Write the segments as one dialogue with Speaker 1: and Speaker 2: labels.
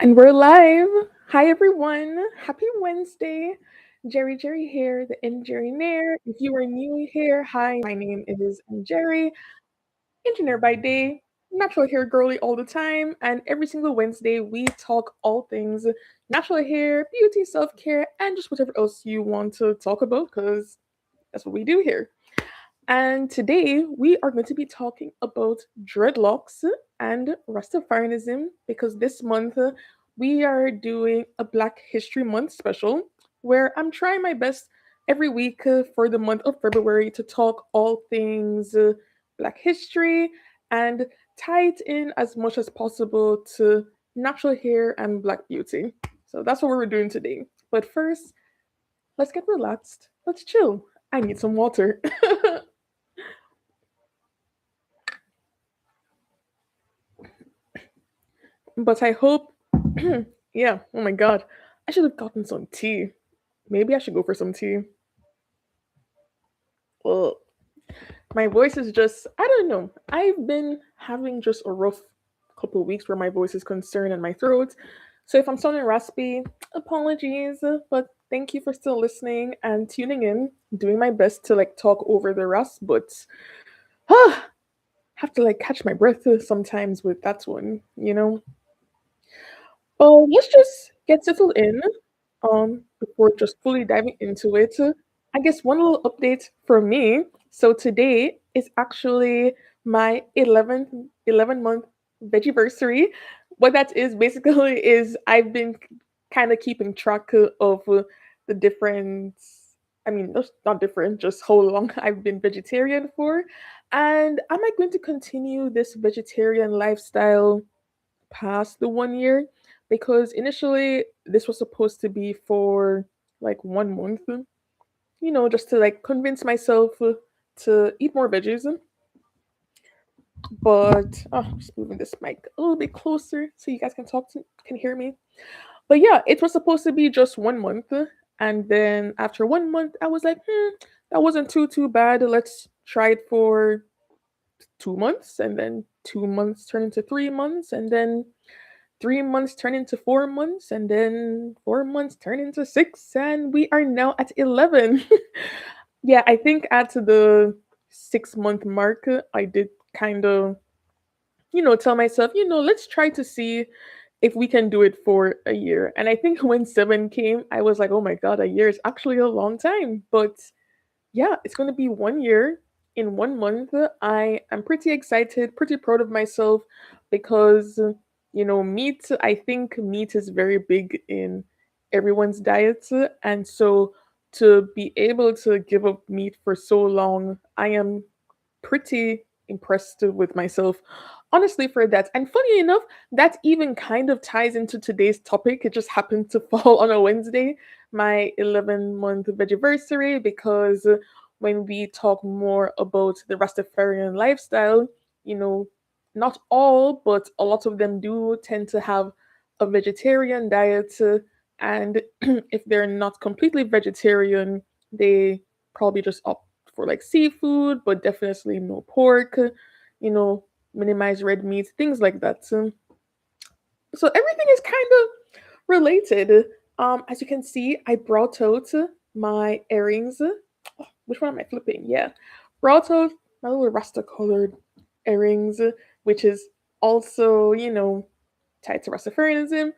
Speaker 1: And we're live. Hi, everyone. Happy Wednesday. Jerry here, the Njerineer. If you are new here, hi, my name is Jerry, engineer by day, natural hair girly all the time. And every single Wednesday, we talk all things natural hair, beauty, self care, and just whatever else you want to talk about because that's what we do here. And today we are going to be talking about dreadlocks and Rastafarianism because this month we are doing a Black History Month special where I'm trying my best every week for the month of February to talk all things Black history and tie it in as much as possible to natural hair and Black beauty. So that's what we're doing today. But first, let's get relaxed. Let's chill. I need some water. But I hope, yeah, oh my god, I should have gotten some tea. Maybe I should go for some tea. Well, my voice is just, I don't know. I've been having just a rough couple of weeks where my voice is concerned and my throat. So if I'm sounding raspy, apologies, but thank you for still listening and tuning in. Doing my best to like talk over the rasp, but have to like catch my breath sometimes with that one. Let's just get settled in before just fully diving into it. I guess one little update from me. So today is actually my 11-month vegiversary. What that is basically is I've been kind of keeping track of the different, I mean, not different, just how long I've been vegetarian for. And am I going to continue this vegetarian lifestyle past the 1 year? Because initially this was supposed to be for like 1 month, just to like convince myself to eat more veggies. But just moving this mic a little bit closer so you guys can hear me. But yeah, it was supposed to be just 1 month, and then after 1 month, I was like, that wasn't too bad. Let's try it for 2 months, and then 2 months turned into 3 months, and then 3 months turn into 4 months, and then 4 months turn into six, and we are now at 11. Yeah, I think at the 6 month mark, I did kind of, tell myself, let's try to see if we can do it for a year. And I think when seven came, I was like, oh my God, a year is actually a long time. But yeah, it's going to be 1 year in 1 month. I am pretty excited, pretty proud of myself because, meat, I think meat is very big in everyone's diet. And so to be able to give up meat for so long, I am pretty impressed with myself, honestly, for that. And funny enough, that even kind of ties into today's topic. It just happened to fall on a Wednesday, my 11-month vegiversary, because when we talk more about the Rastafarian lifestyle, you know, not all, but a lot of them do tend to have a vegetarian diet. And if they're not completely vegetarian, they probably just opt for like seafood, but definitely no pork, you know, minimize red meat, things like that. So everything is kind of related. As you can see, I brought out my earrings. Oh, which one am I flipping? Yeah, brought out my little Rasta colored earrings, which is also, tied to Rastafarianism.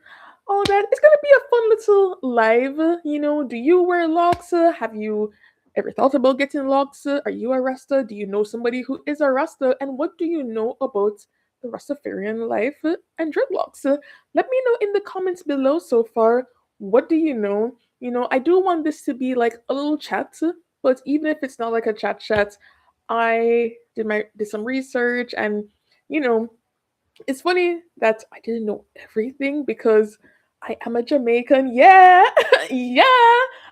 Speaker 1: All that. It's gonna be a fun little live. Do you wear locks? Have you ever thought about getting locks? Are you a Rasta? Do you know somebody who is a Rasta? And what do you know about the Rastafarian life and dreadlocks? Let me know in the comments below so far. What do you know? I do want this to be like a little chat, but even if it's not like a chat, I did some research and you know it's funny that I didn't know everything because I am a Jamaican. Yeah, yeah.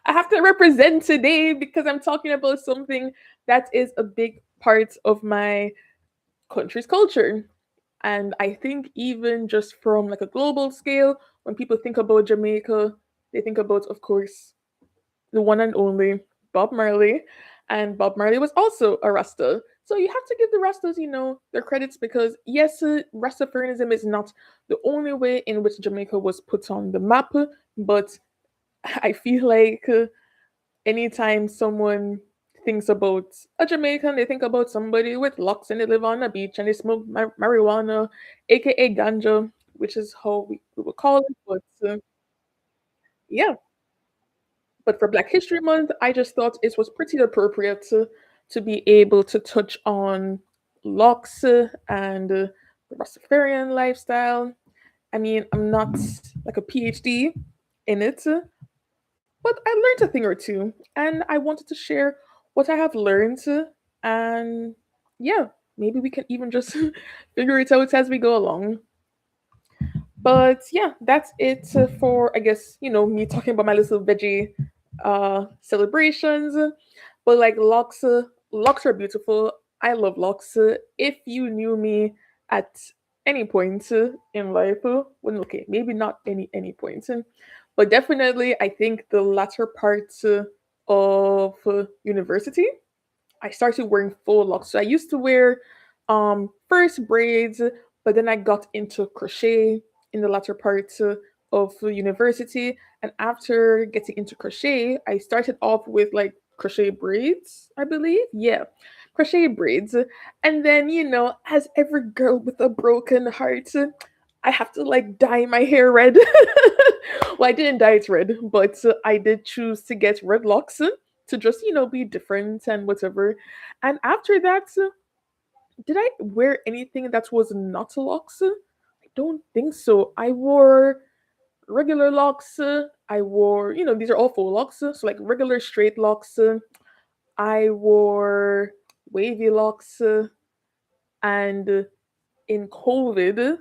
Speaker 1: I have to represent today because I'm talking about something that is a big part of my country's culture. And I think even just from like a global scale, when people think about Jamaica, they think about, of course, the one and only Bob Marley. And Bob Marley was also a Rasta. So you have to give the Rastas, their credits because yes, Rastafarianism is not the only way in which Jamaica was put on the map, but I feel like anytime someone thinks about a Jamaican, they think about somebody with locks and they live on a beach and they smoke marijuana, aka ganja, which is how we would call it. But yeah, but for Black History Month, I just thought it was pretty appropriate to be able to touch on locks and the Rastafarian lifestyle. I mean, I'm not like a PhD in it, but I learned a thing or two, and I wanted to share what I have learned. And yeah, maybe we can even just figure it out as we go along. But yeah, that's it for I guess me talking about my little veggie celebrations. But like locks, locks are beautiful. I love locks. If you knew me at any point in life, well, okay, maybe not any point, but definitely I think the latter parts of university I started wearing full locks. So I used to wear first braids, but then I got into crochet in the latter part of university. And after getting into crochet, I started off with like crochet braids, I believe. Yeah, crochet braids. And then, as every girl with a broken heart, I have to like dye my hair red. Well, I didn't dye it red, but I did choose to get red locks to just be different and whatever. And after that, did I wear anything that was not locks? I don't think so. I wore regular locks. I wore, these are all full locks, so like regular straight locks. I wore wavy locks, and in COVID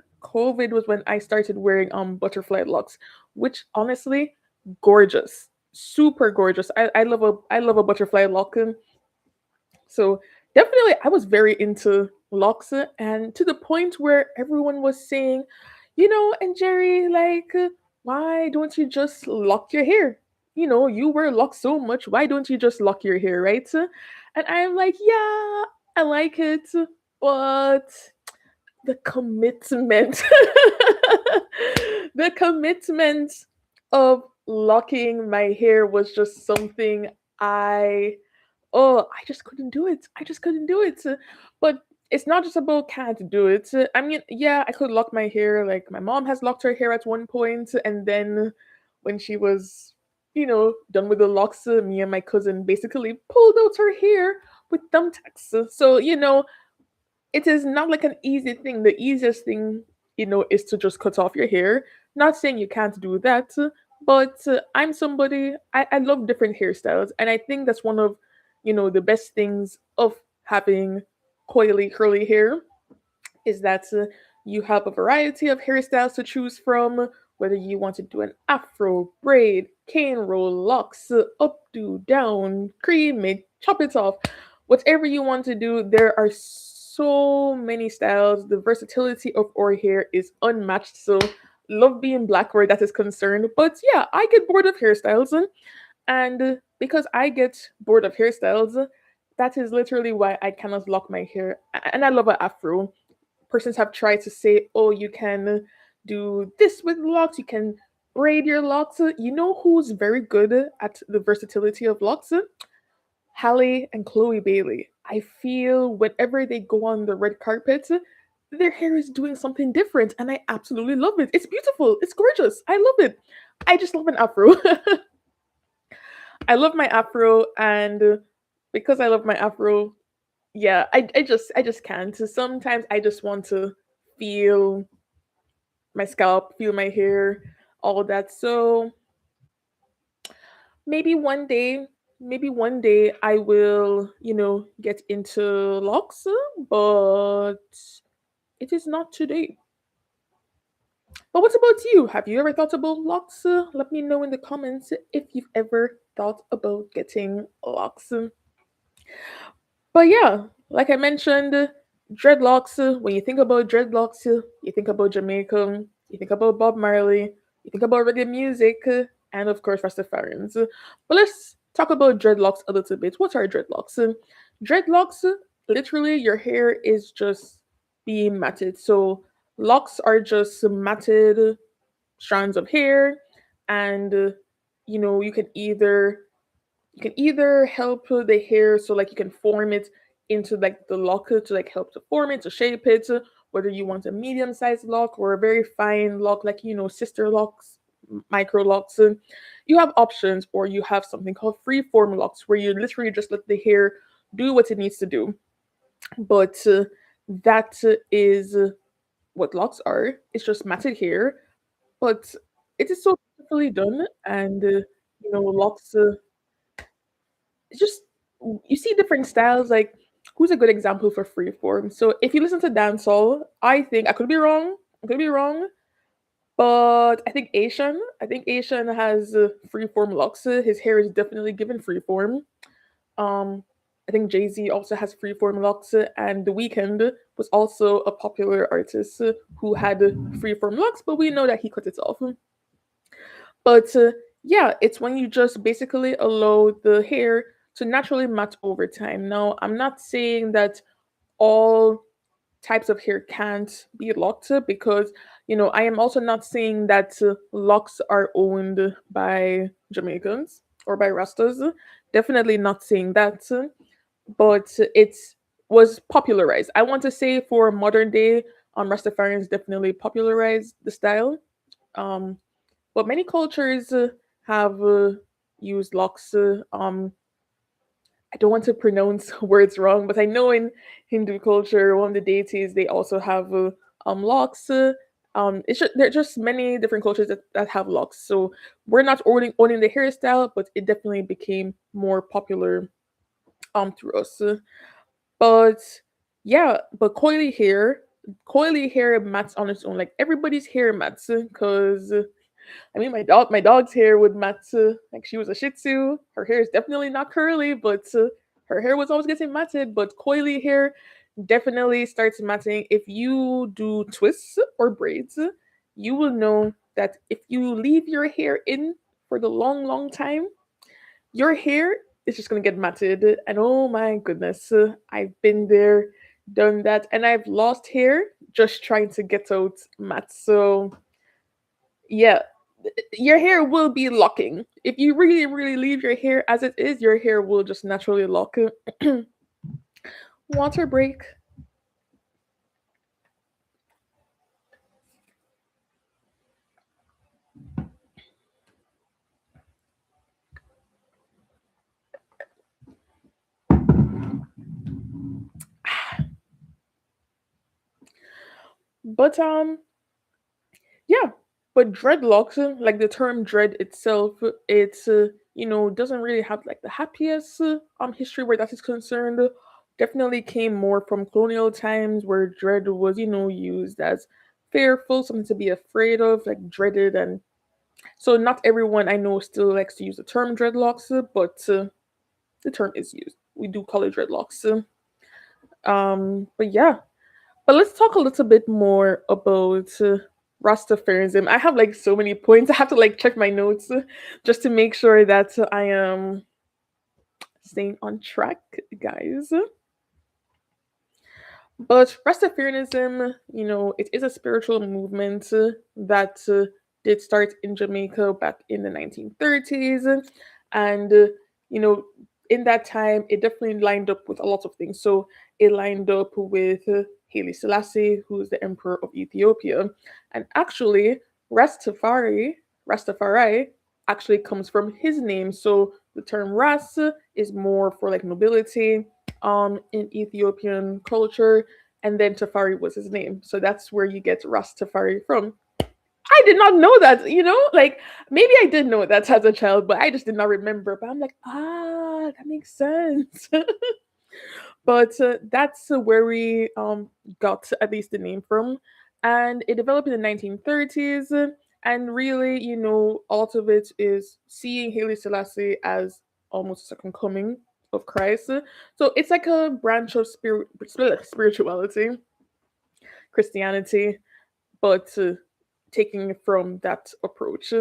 Speaker 1: was when I started wearing butterfly locks, which honestly, gorgeous, super gorgeous. I love a butterfly lock. So definitely, I was very into locks, and to the point where everyone was saying, and Jerry, like, why don't you just lock your hair? You wear locks so much. Why don't you just lock your hair, right? And I'm like, yeah, I like it, but the commitment, the commitment of locking my hair was just something I I just couldn't do it. I just couldn't do it. But it's not just about can't do it. I mean, yeah, I could lock my hair. Like my mom has locked her hair at one point, and then when she was, done with the locks, me and my cousin basically pulled out her hair with thumbtacks. So it is not like an easy thing. The easiest thing, is to just cut off your hair. Not saying you can't do that, but I'm somebody, I love different hairstyles. And I think that's one of, the best things of having coily, curly hair is that you have a variety of hairstyles to choose from, whether you want to do an afro, braid, cane roll, locks, updo, down, cream it, chop it off, whatever you want to do. There are so many styles. The versatility of our hair is unmatched. So love being black where that is concerned. But yeah, I get bored of hairstyles, and because I get bored of hairstyles, that is literally why I cannot lock my hair. And I love an afro. Persons have tried to say, oh, you can do this with locks, you can braid your locks. You know who's very good at the versatility of locks? Halle and Chloe Bailey. I feel whenever they go on the red carpet, their hair is doing something different, and I absolutely love it. It's beautiful, it's gorgeous. I love it. I just love an afro. I love my afro, and because I love my afro, yeah, I just can't. So sometimes I just want to feel my scalp, feel my hair, all of that. So maybe one day, maybe one day I will, get into locks, but it is not today. But what about you? Have you ever thought about locks? Let me know in the comments if you've ever thought about getting locks. But yeah, like I mentioned, dreadlocks. When you think about dreadlocks, you think about Jamaica, you think about Bob Marley, you think about reggae music, and of course Rastafarians. But let's talk about dreadlocks a little bit. What are dreadlocks? Dreadlocks literally your hair is just being matted. So locks are just matted strands of hair, and you can either help the hair, so like you can form it into like the lock to like help to form it, to shape it, whether you want a medium sized lock or a very fine lock, like sister locks, micro locks. You have options, or you have something called free form locks where you literally just let the hair do what it needs to do. But that is what locks are. It's just matted hair, but it is so beautifully done. And locks, it's just, you see different styles. Like, who's a good example for freeform? So if you listen to dancehall, I think, I could be wrong, but I think Asian has freeform locks. His hair is definitely given freeform. um I think Jay-Z also has freeform locks, and The Weeknd was also a popular artist who had freeform locks, but we know that he cut it off. But yeah, it's when you just basically allow the hair to naturally mat over time. Now, I'm not saying that all types of hair can't be locked, because I am also not saying that locks are owned by Jamaicans or by Rastas. Definitely not saying that, but it was popularized. I want to say for modern day, Rastafarians definitely popularized the style. Um, but many cultures have used locks. I don't want to pronounce words wrong, but I know in Hindu culture, one of the deities, they also have locks. There are just many different cultures that have locks. So we're not owning the hairstyle, but it definitely became more popular through us. But yeah, but coily hair mats on its own. Like, everybody's hair mats, because I mean, my dog's hair would mat. Like, she was a Shih Tzu. Her hair is definitely not curly, but her hair was always getting matted. But coily hair definitely starts matting if you do twists or braids. You will know that if you leave your hair in for the long, long time, your hair is just gonna get matted. And oh my goodness, I've been there, done that, and I've lost hair just trying to get out mats. So yeah, your hair will be locking. If you really, really leave your hair as it is, your hair will just naturally lock. Water break. But yeah, but dreadlocks, like the term dread itself, it's doesn't really have like the happiest history where that is concerned. Definitely came more from colonial times, where dread was used as fearful, something to be afraid of, like dreaded. And so not everyone I know still likes to use the term dreadlocks, but the term is used. We do call it dreadlocks. But yeah, but let's talk a little bit more about Rastafarianism. I have like so many points. I have to like check my notes just to make sure that I am staying on track, guys. But Rastafarianism, it is a spiritual movement that did start in Jamaica back in the 1930s. And, you know, in that time, it definitely lined up with a lot of things. So it lined up with Haile Selassie, who's the emperor of Ethiopia. And actually, Rastafari actually comes from his name. So the term Ras is more for like nobility in Ethiopian culture, and then Tafari was his name. So that's where you get Rastafari from. I did not know that, like maybe I did know that as a child, but I just did not remember. But I'm like, that makes sense. But that's where we got at least the name from, and it developed in the 1930s. And really, a lot of it is seeing Haile Selassie as almost a second coming of Christ. So it's like a branch of spirituality, Christianity, but taking it from that approach.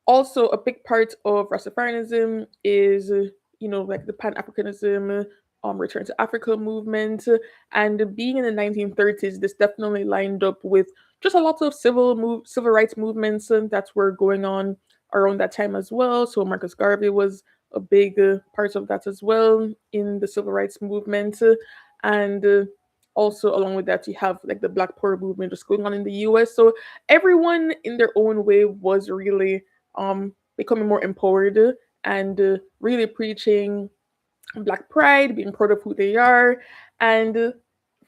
Speaker 1: Also, a big part of Rastafarianism is, like the Pan Africanism, Return to Africa movement, and being in the 1930s, this definitely lined up with just a lot of civil rights movements that were going on around that time as well. So Marcus Garvey was a big part of that as well in the civil rights movement, and also along with that, you have like the Black Power movement just going on in the U.S. So everyone in their own way was really becoming more empowered and really preaching Black pride, being proud of who they are, and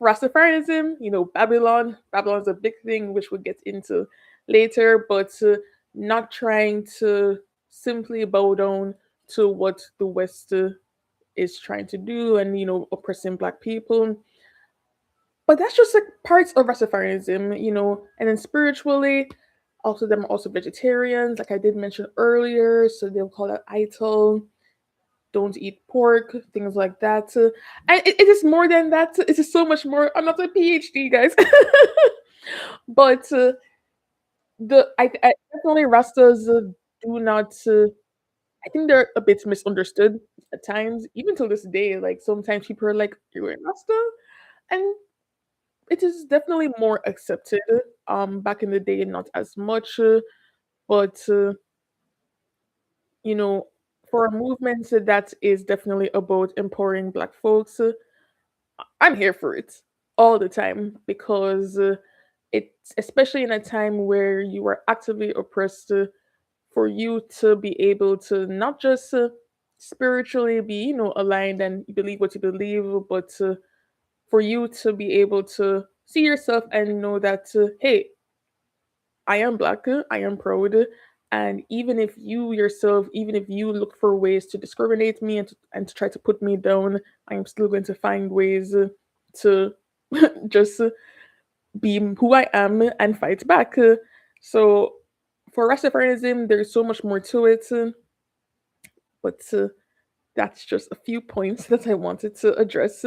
Speaker 1: Rastafarianism. Babylon's a big thing, which we'll get into later, but not trying to simply bow down to what the West is trying to do, and oppressing Black people. But that's just like parts of Rastafarianism, and then spiritually, also them are also vegetarians, like I did mention earlier, so they'll call that idol, don't eat pork, things like that. And it is more than that. It is so much more. I'm not a PhD, guys, but I definitely Rastas do not. I think they're a bit misunderstood at times, even till this day. Like sometimes people are like, "You're a Rasta," and it is definitely more accepted. Back in the day, not as much, but you know, for a movement that is definitely about empowering Black folks, I'm here for it all the time because it's especially in a time where you are actively oppressed. For you to be able to not just spiritually be, aligned and believe what you believe, but for you to be able to see yourself and know that, hey, I am Black, I am proud, and even if you yourself, even if you look for ways to discriminate me and to try to put me down, I am still going to find ways to just be who I am and fight back. So for Rastafarianism, there's so much more to it, but that's just a few points that I wanted to address.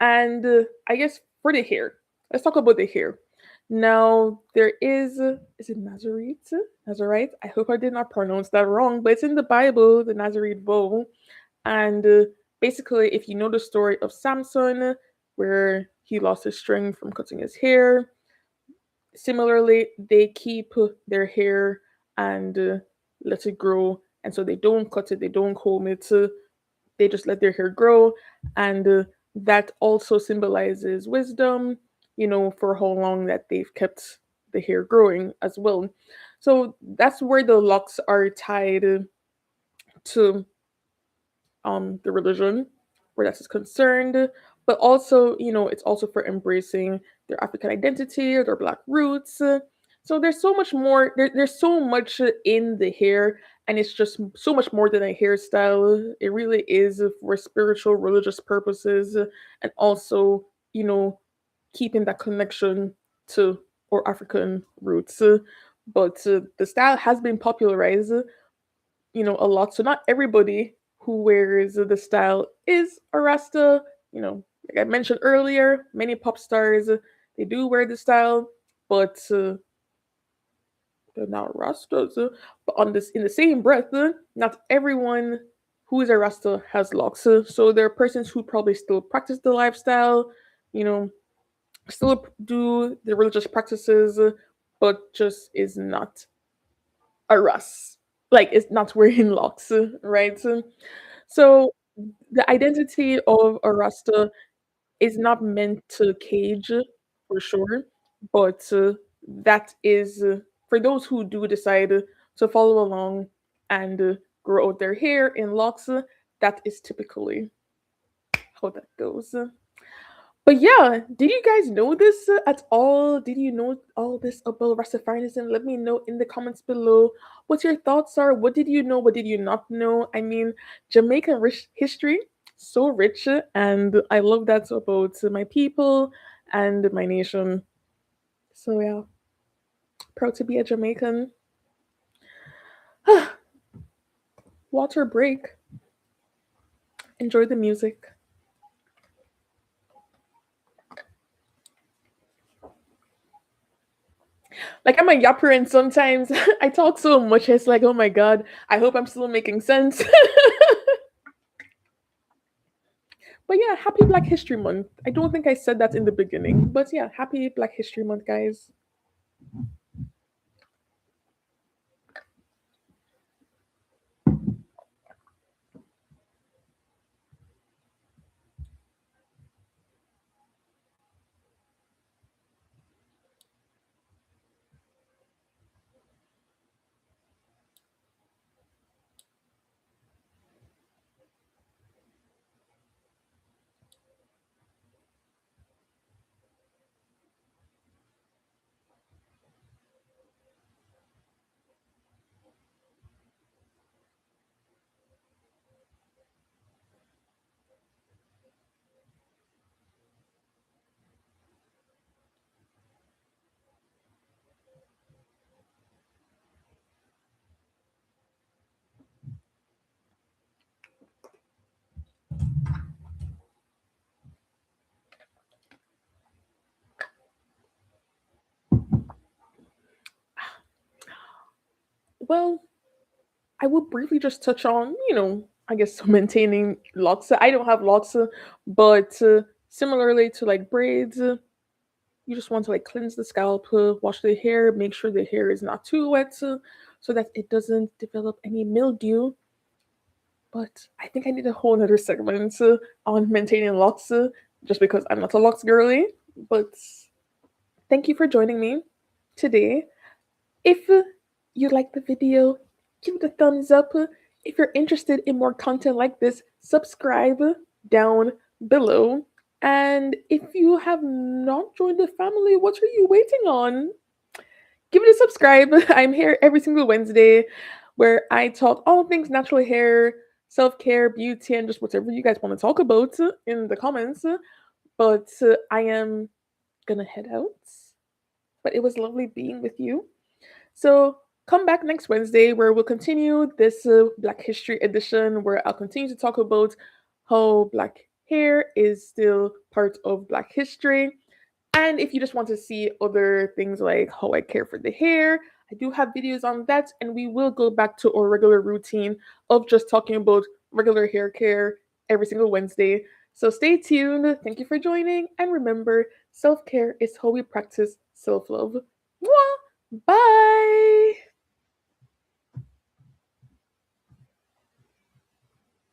Speaker 1: And I guess for the hair, let's talk about the hair. Now there is it Nazarite? Nazarite? I hope I did not pronounce that wrong, but it's in the Bible, the Nazarite vow. And basically, if you know the story of Samson, where he lost his strength from cutting his hair, similarly, they keep their hair and let it grow, and so they don't cut it, they don't comb it, they just let their hair grow, and that also symbolizes wisdom, for how long that they've kept the hair growing as well. So that's where the locks are tied to the religion where that is concerned, but also it's also for embracing their African identity or their Black roots. So there's so much more. There's so much in the hair, and it's just so much more than a hairstyle. It really is for spiritual, religious purposes, and also keeping that connection to our African roots. But the style has been popularized a lot. So not everybody who wears the style is a Rasta. Like I mentioned earlier, many pop stars they do wear the style, but they're not Rastas. But on this, in the same breath, not everyone who is a Rasta has locks. So there are persons who probably still practice the lifestyle, you know, still do the religious practices, but just is not a Ras. Like it's not wearing locks, right? So the identity of a Rasta is not meant to cage for sure, but that is for those who do decide to follow along and grow out their hair in locks, that is typically how that goes. But yeah, did you guys know this at all? Did you know all this about Rastafarianism? Let me know in the comments below what your thoughts are. What did you know? What did you not know? I mean, Jamaican history, so rich, and I love that about my people and my nation. So yeah, proud to be a Jamaican. Water break. Enjoy the music. Like I'm a yapper, and sometimes I talk so much. It's like, oh my god, I hope I'm still making sense. But yeah, happy Black History Month. I don't think I said that in the beginning, but yeah, happy Black History Month, guys. Well, I will briefly just touch on, I guess maintaining locks. I don't have locks, but similarly to like braids, you just want to like cleanse the scalp, wash the hair, make sure the hair is not too wet, so that it doesn't develop any mildew. But I think I need a whole other segment on maintaining locks, just because I'm not a locks girly. But thank you for joining me today. If you like the video, give it a thumbs up. If you're interested in more content like this, subscribe down below. And if you have not joined the family, what are you waiting on? Give it a subscribe. I'm here every single Wednesday where I talk all things natural hair, self care, beauty, and just whatever you guys want to talk about in the comments. But I am gonna head out. But it was lovely being with you. So come back next Wednesday where we'll continue this Black History edition where I'll continue to talk about how Black hair is still part of Black history. And if you just want to see other things like how I care for the hair, I do have videos on that. And we will go back to our regular routine of just talking about regular hair care every single Wednesday. So stay tuned. Thank you for joining. And remember, self care is how we practice self love. Bye.